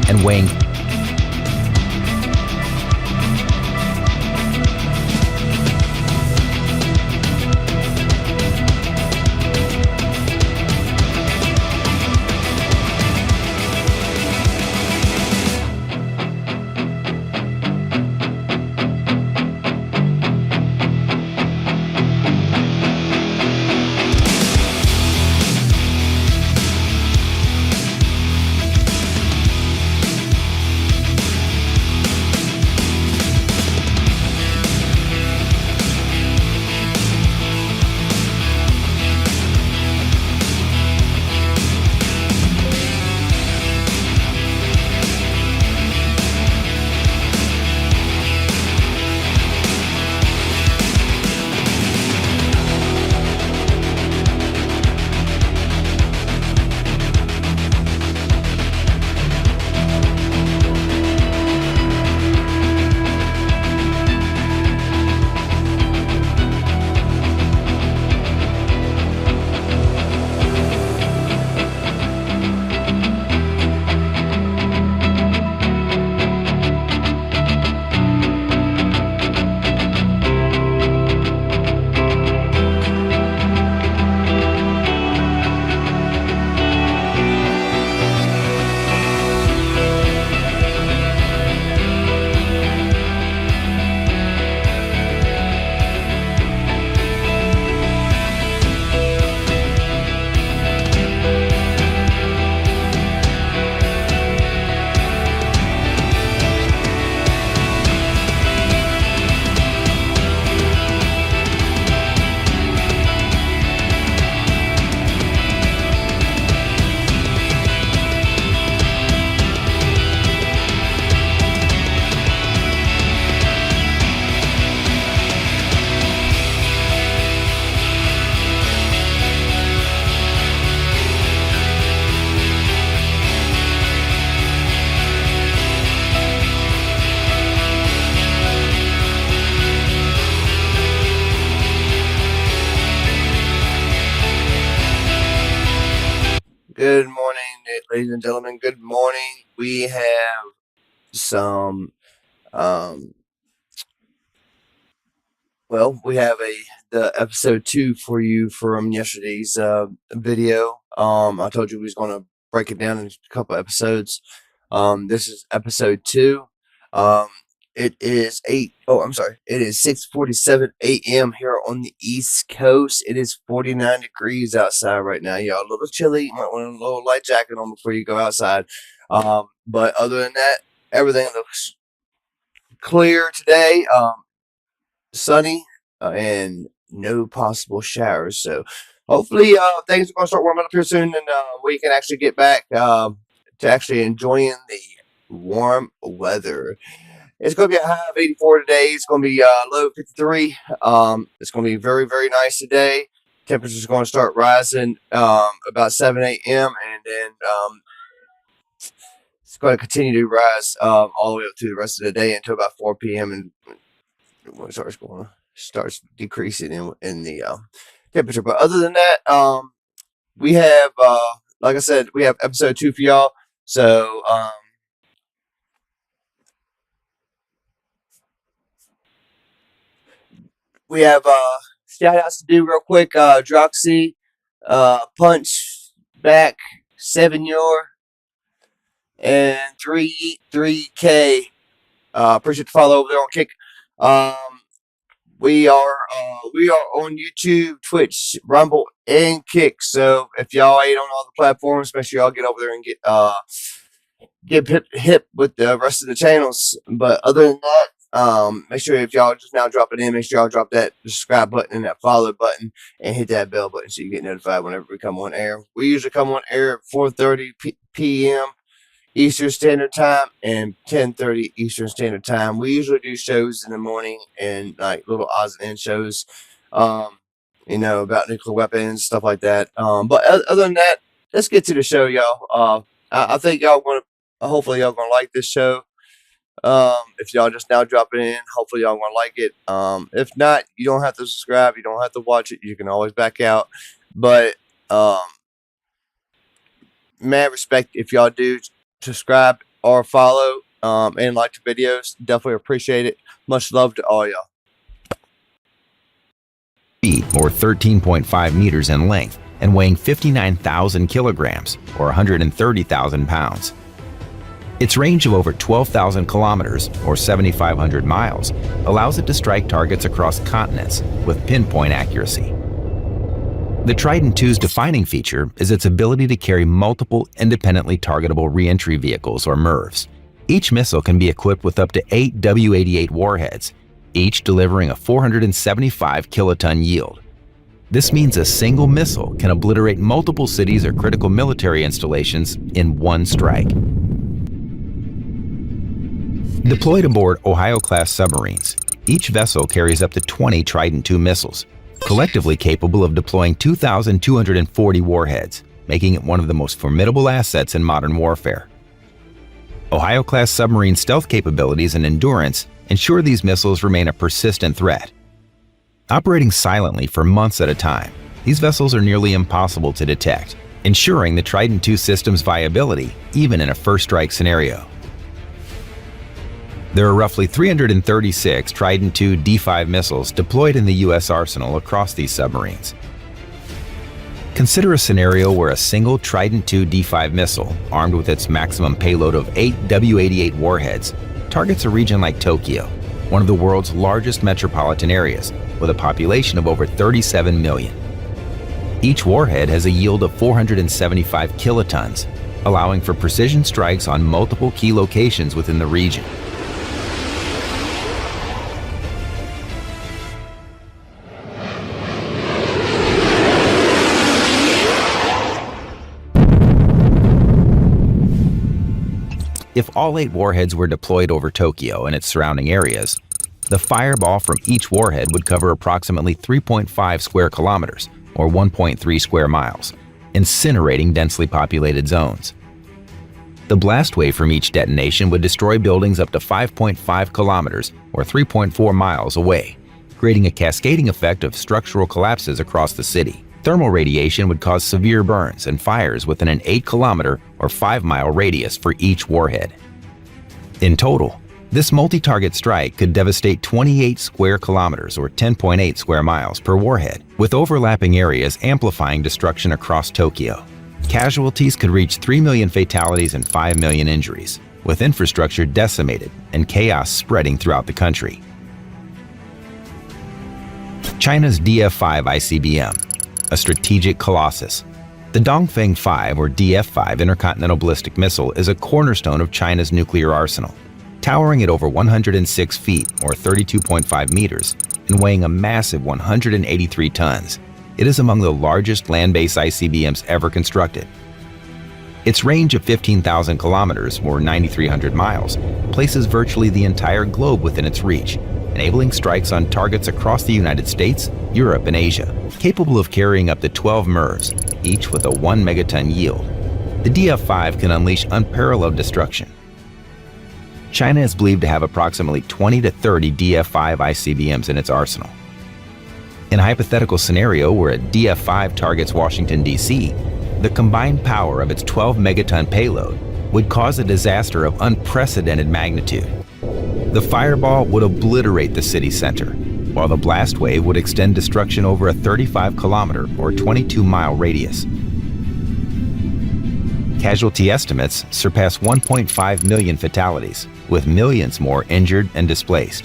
and weighing. Good morning, ladies and gentlemen. Good morning. We have some, um, we have the episode 2 for you from yesterday's video. I told you we was going to break it down in a couple episodes. This is episode 2. It is 6:47 a.m. here on the East Coast. It is 49 degrees outside right now, y'all. A little chilly. You might want a little light jacket on before you go outside. But other than that, everything looks clear today. Sunny, and no possible showers. So hopefully things are going to start warming up here soon, and we can actually get back to actually enjoying the warm weather. It's going to be a high of 84 today. It's going to be low 53. It's going to be very, very nice today. Temperatures are going to start rising about 7 a.m. and then it's going to continue to rise all the way up through the rest of the day until about 4 p.m. and when it starts decreasing in the temperature. But other than that, we have like I said, we have episode 2 for y'all. So we have shout outs to do real quick. Droxy, Punch Back, 7 Your, and 3K. Appreciate the follow over there on Kick. We are on YouTube, Twitch, Rumble, and Kick. So if y'all ain't on all the platforms, make sure y'all get over there and get hip with the rest of the channels. But other than that, make sure if y'all just now drop it in, make sure y'all drop that subscribe button and that follow button and hit that bell button so you get notified whenever we come on air. We usually come on air at 4:30 p.m. Eastern Standard Time and 10:30 Eastern Standard Time. We usually do shows in the morning and like little odds and ends shows, about nuclear weapons, stuff like that. But other than that, let's get to the show, y'all. I think hopefully y'all gonna like this show. If y'all just now dropping in, hopefully y'all gonna like it. If not, you don't have to subscribe. You don't have to watch it. You can always back out. But mad respect if y'all do subscribe or follow and like the videos. Definitely appreciate it. Much love to all y'all. Feet, or 13.5 meters in length, and weighing 59,000 kilograms, or 130,000 pounds. Its range of over 12,000 kilometers, or 7,500 miles, allows it to strike targets across continents with pinpoint accuracy. The Trident II's defining feature is its ability to carry multiple independently targetable reentry vehicles, or MIRVs. Each missile can be equipped with up to 8 W-88 warheads, each delivering a 475 kiloton yield. This means a single missile can obliterate multiple cities or critical military installations in one strike. Deployed aboard Ohio-class submarines, each vessel carries up to 20 Trident II missiles, collectively capable of deploying 2,240 warheads, making it one of the most formidable assets in modern warfare. Ohio-class submarine stealth capabilities and endurance ensure these missiles remain a persistent threat. Operating silently for months at a time, these vessels are nearly impossible to detect, ensuring the Trident II system's viability even in a first strike scenario. There are roughly 336 Trident II D5 missiles deployed in the U.S. arsenal across these submarines. Consider a scenario where a single Trident II D5 missile, armed with its maximum payload of 8 W-88 warheads, targets a region like Tokyo, one of the world's largest metropolitan areas, with a population of over 37 million. Each warhead has a yield of 475 kilotons, allowing for precision strikes on multiple key locations within the region. If all 8 warheads were deployed over Tokyo and its surrounding areas, the fireball from each warhead would cover approximately 3.5 square kilometers, or 1.3 square miles, incinerating densely populated zones. The blast wave from each detonation would destroy buildings up to 5.5 kilometers, or 3.4 miles away, creating a cascading effect of structural collapses across the city. Thermal radiation would cause severe burns and fires within an 8-kilometer or 5-mile radius for each warhead. In total, this multi-target strike could devastate 28 square kilometers or 10.8 square miles per warhead, with overlapping areas amplifying destruction across Tokyo. Casualties could reach 3 million fatalities and 5 million injuries, with infrastructure decimated and chaos spreading throughout the country. China's DF-5 ICBM, a strategic colossus. The Dongfeng 5 or DF-5 intercontinental ballistic missile is a cornerstone of China's nuclear arsenal. Towering at over 106 feet or 32.5 meters and weighing a massive 183 tons, it is among the largest land-based ICBMs ever constructed. Its range of 15,000 kilometers or 9,300 miles places virtually the entire globe within its reach, enabling strikes on targets across the United States, Europe, and Asia. Capable of carrying up to 12 MIRVs, each with a 1 megaton yield, the DF-5 can unleash unparalleled destruction. China is believed to have approximately 20 to 30 DF-5 ICBMs in its arsenal. In a hypothetical scenario where a DF-5 targets Washington, D.C., the combined power of its 12 megaton payload would cause a disaster of unprecedented magnitude. The fireball would obliterate the city center, while the blast wave would extend destruction over a 35-kilometer or 22-mile radius. Casualty estimates surpass 1.5 million fatalities, with millions more injured and displaced.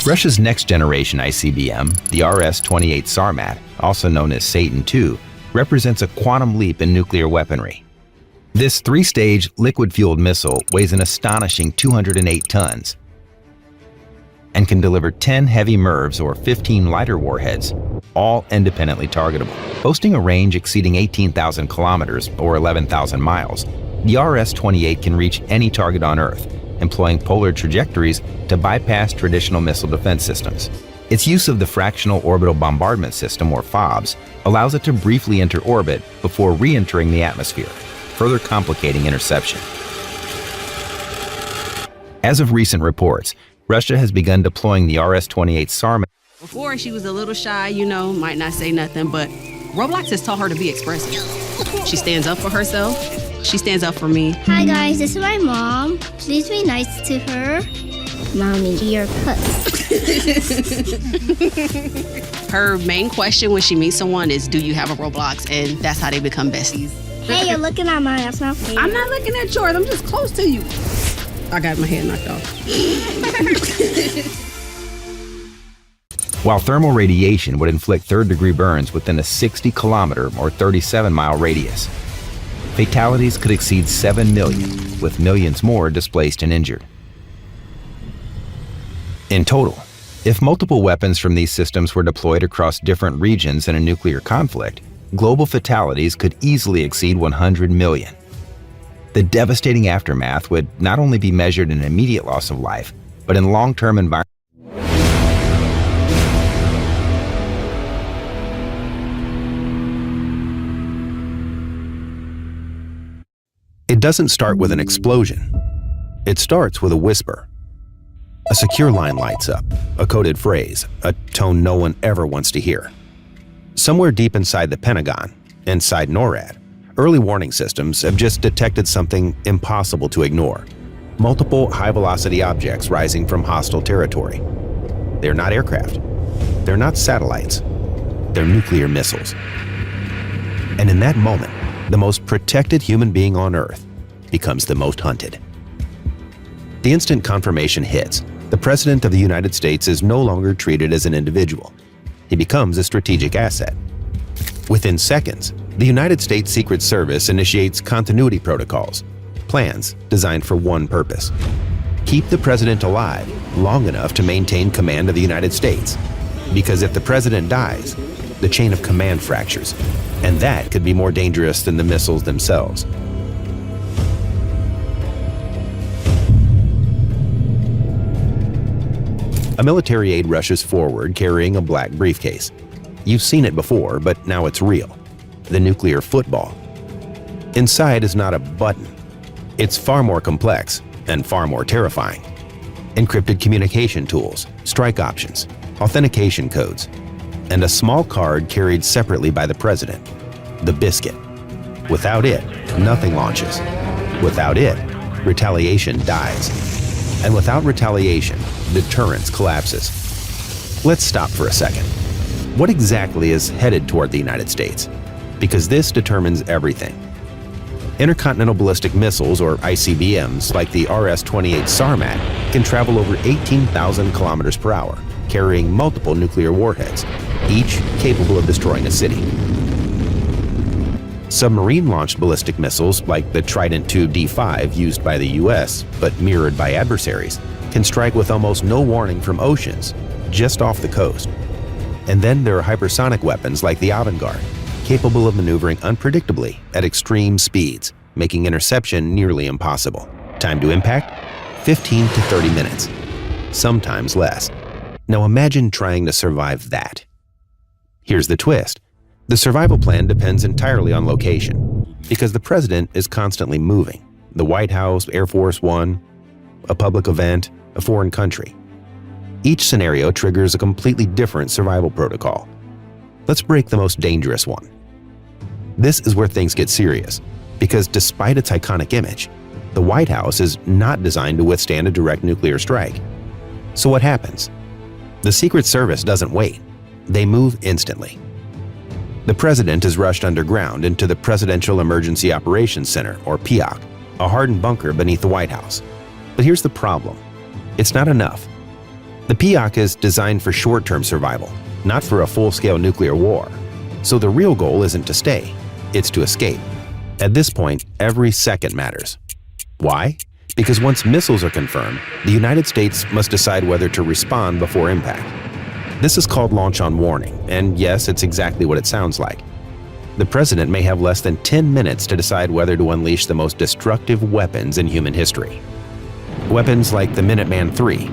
Russia's next-generation ICBM, the RS-28 Sarmat, also known as Satan II, represents a quantum leap in nuclear weaponry. This 3-stage liquid-fueled missile weighs an astonishing 208 tons and can deliver 10 heavy MIRVs or 15 lighter warheads, all independently targetable. Boasting a range exceeding 18,000 kilometers or 11,000 miles, the RS-28 can reach any target on Earth, employing polar trajectories to bypass traditional missile defense systems. Its use of the Fractional Orbital Bombardment System, or FOBS, allows it to briefly enter orbit before re-entering the atmosphere, further complicating interception. As of recent reports, Russia has begun deploying the RS-28 Sarmat. Before, she was a little shy, might not say nothing, but Roblox has taught her to be expressive. She stands up for herself, She stands up for me. Hi guys, this is my mom. Please be nice to her. Mommy, you're a puss. Her main question when she meets someone is, do you have a Roblox? And that's how they become besties. Hey, you're looking at mine. That's not fair. I'm not looking at yours. I'm just close to you. I got my head knocked off. While thermal radiation would inflict third-degree burns within a 60-kilometer or 37-mile radius, fatalities could exceed 7 million, with millions more displaced and injured. In total, if multiple weapons from these systems were deployed across different regions in a nuclear conflict, global fatalities could easily exceed 100 million. The devastating aftermath would not only be measured in immediate loss of life, but in long-term environmental. It doesn't start with an explosion. It starts with a whisper. A secure line lights up, a coded phrase, a tone no one ever wants to hear. Somewhere deep inside the Pentagon, inside NORAD, early warning systems have just detected something impossible to ignore. Multiple high-velocity objects rising from hostile territory. They're not aircraft. They're not satellites. They're nuclear missiles. And in that moment, the most protected human being on Earth becomes the most hunted. The instant confirmation hits, the President of the United States is no longer treated as an individual. He becomes a strategic asset. Within seconds, the United States Secret Service initiates continuity protocols, plans designed for one purpose: keep the president alive long enough to maintain command of the United States. Because if the president dies, the chain of command fractures, and that could be more dangerous than the missiles themselves. A military aide rushes forward carrying a black briefcase. You've seen it before, but now it's real. The nuclear football. Inside is not a button. It's far more complex and far more terrifying. Encrypted communication tools, strike options, authentication codes, and a small card carried separately by the president, the biscuit. Without it, nothing launches. Without it, retaliation dies. And without retaliation, deterrence collapses. Let's stop for a second. What exactly is headed toward the United States? Because this determines everything. Intercontinental ballistic missiles, or ICBMs, like the RS-28 Sarmat, can travel over 18,000 kilometers per hour, carrying multiple nuclear warheads, each capable of destroying a city. Submarine-launched ballistic missiles, like the Trident II D5 used by the US, but mirrored by adversaries, can strike with almost no warning from oceans, just off the coast. And then there are hypersonic weapons like the Avangard, capable of maneuvering unpredictably at extreme speeds, making interception nearly impossible. Time to impact? 15 to 30 minutes, sometimes less. Now imagine trying to survive that. Here's the twist. The survival plan depends entirely on location, because the president is constantly moving. The White House, Air Force One, a public event, a foreign country. Each scenario triggers a completely different survival protocol. Let's break the most dangerous one. This is where things get serious, because despite its iconic image, the White House is not designed to withstand a direct nuclear strike. So what happens? The Secret Service doesn't wait. They move instantly. The president is rushed underground into the Presidential Emergency Operations Center, or PEOC, a hardened bunker beneath the White House. But here's the problem. It's not enough. The PEOC is designed for short-term survival, not for a full-scale nuclear war. So the real goal isn't to stay, it's to escape. At this point, every second matters. Why? Because once missiles are confirmed, the United States must decide whether to respond before impact. This is called launch on warning, and yes, it's exactly what it sounds like. The president may have less than 10 minutes to decide whether to unleash the most destructive weapons in human history. Weapons like the Minuteman III,